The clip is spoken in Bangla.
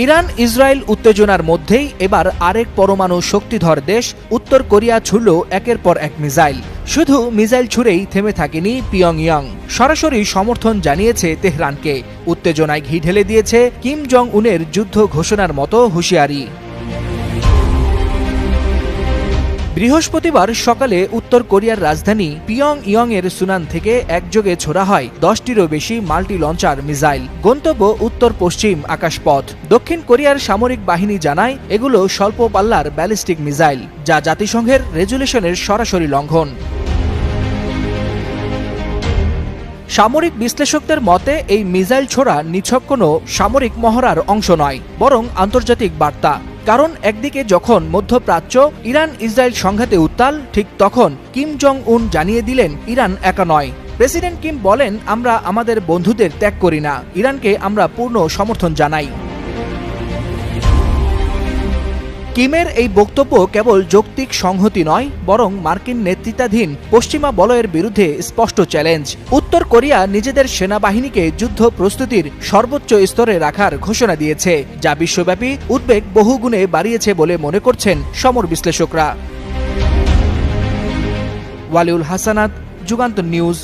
ইরান ইসরায়েল উত্তেজনার মধ্যেই এবার আরেক পরমাণু শক্তিধর দেশ উত্তর কোরিয়া ছুড়ল একের পর এক মিসাইল। শুধু মিসাইল ছুড়েই থেমে থাকেনি পিয়ংইয়ং, সরাসরি সমর্থন জানিয়েছে তেহরানকে। উত্তেজনায় ঘি ঢেলে দিয়েছে কিম জং উনের যুদ্ধ ঘোষণার মতো হুঁশিয়ারি। বৃহস্পতিবার সকালে উত্তর কোরিয়ার রাজধানী পিয়ংইয়ং এর সুনান থেকে একযোগে ছোড়া হয় 10টিরও বেশি মাল্টি লঞ্চার মিসাইল। গন্তব্য উত্তর পশ্চিম আকাশপথ। দক্ষিণ কোরিয়ার সামরিক বাহিনী জানায় এগুলো স্বল্প পাল্লার ব্যালিস্টিক মিসাইল, যা জাতিসংঘের রেজুলেশনের সরাসরি লঙ্ঘন। সামরিক বিশ্লেষকদের মতে এই মিসাইল ছোড়া নিছক কোনো সামরিক মহড়ার অংশ নয়, বরং আন্তর্জাতিক বার্তা। কারণ একদিকে যখন মধ্যপ্রাচ্য ইরান ইসরায়েল সংঘাতে উত্তাল, ঠিক তখন কিম জং উন জানিয়ে দিলেন ইরান একা নয়। প্রেসিডেন্ট কিম বলেন, আমরা আমাদের বন্ধুদের ত্যাগ করি না, ইরানকে আমরা পূর্ণ সমর্থন জানাই। কিমের এই বক্তব্য কেবল যৌক্তিক সংহতি নয়, বরং মার্কিন নেতৃত্বাধীন পশ্চিমা বলয়ের বিরুদ্ধে স্পষ্ট চ্যালেঞ্জ। উত্তর কোরিয়া নিজেদের সেনাবাহিনীকে যুদ্ধ প্রস্তুতির সর্বোচ্চ স্তরে রাখার ঘোষণা দিয়েছে, যা বিশ্বব্যাপী উদ্বেগ বহুগুণে বাড়িয়েছে বলে মনে করছেন সমর বিশ্লেষকরা। ওয়ালিউল হাসানাত, যুগান্তর নিউজ।